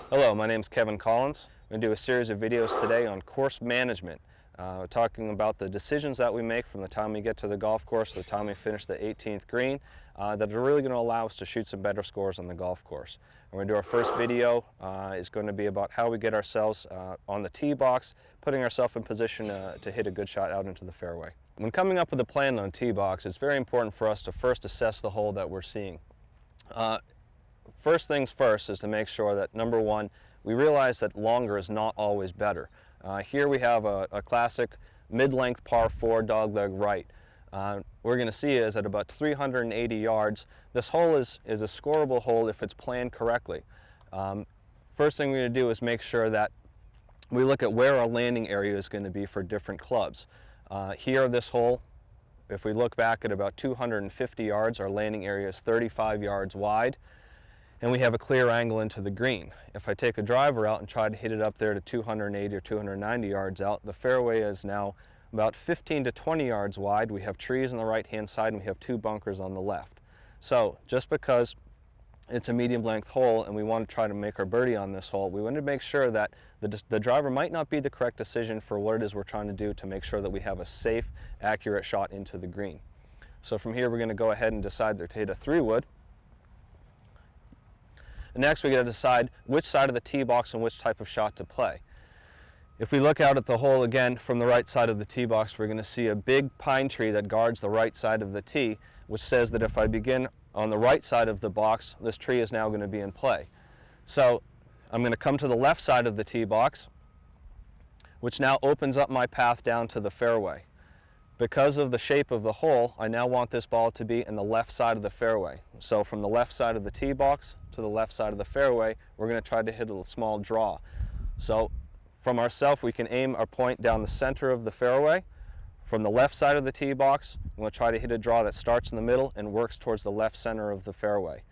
Hello, my name is Kevin Collins. I'm going to do a series of videos today on course management. We're talking about the decisions that we make from the time we get to the golf course to the time we finish the 18th green that are really going to allow us to shoot some better scores on the golf course. And we're going to do our first video is going to be about how we get ourselves on the tee box, putting ourselves in position to hit a good shot out into the fairway. When coming up with a plan on tee box, it's very important for us to first assess the hole that we're seeing. First things first is to make sure that, number one, we realize that longer is not always better. Here we have a classic mid-length par 4 dogleg right. We're going to see is at about 380 yards. This hole is a scoreable hole if it's planned correctly. First thing we're going to do is make sure that we look at where our landing area is going to be for different clubs. Here, this hole, if we look back at about 250 yards, our landing area is 35 yards wide, and we have a clear angle into the green. If I take a driver out and try to hit it up there to 280 or 290 yards out, the fairway is now about 15 to 20 yards wide. We have trees on the right-hand side, and we have 2 bunkers on the left. So just because it's a medium-length hole and we want to try to make our birdie on this hole, we want to make sure that the driver might not be the correct decision for what it is we're trying to do to make sure that we have a safe, accurate shot into the green. So from here, we're going to go ahead and decide to hit a 3-wood. Next, we got to decide which side of the tee box and which type of shot to play. If we look out at the hole again from the right side of the tee box, we're going to see a big pine tree that guards the right side of the tee, which says that if I begin on the right side of the box, this tree is now going to be in play. So I'm going to come to the left side of the tee box, which now opens up my path down to the fairway. Because of the shape of the hole, I now want this ball to be in the left side of the fairway. So from the left side of the tee box to the left side of the fairway, we're going to try to hit a small draw. So from ourselves, we can aim our point down the center of the fairway. From the left side of the tee box, I'm going to try to hit a draw that starts in the middle and works towards the left center of the fairway.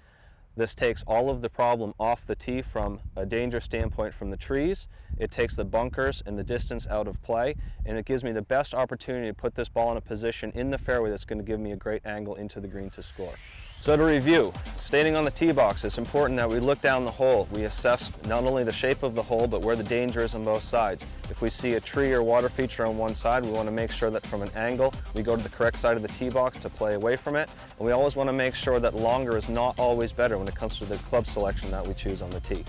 This takes all of the problem off the tee from a danger standpoint from the trees. It takes the bunkers and the distance out of play, and it gives me the best opportunity to put this ball in a position in the fairway that's going to give me a great angle into the green to score. So to review, standing on the tee box, it's important that we look down the hole. We assess not only the shape of the hole, but where the danger is on both sides. If we see a tree or water feature on one side, we want to make sure that from an angle, we go to the correct side of the tee box to play away from it. And we always want to make sure that longer is not always better when it comes to the club selection that we choose on the tee.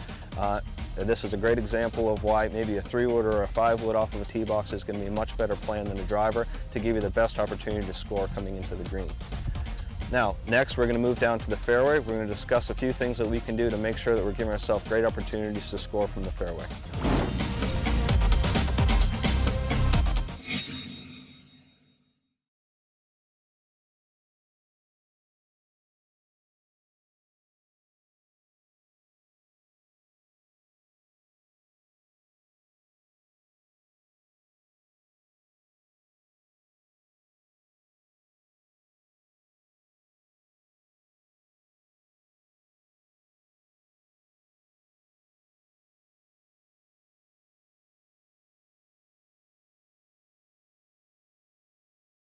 This is a great example of why maybe a 3-wood or a 5-wood off of a tee box is going to be a much better plan than a driver to give you the best opportunity to score coming into the green. Now, next we're going to move down to the fairway. We're going to discuss a few things that we can do to make sure that we're giving ourselves great opportunities to score from the fairway.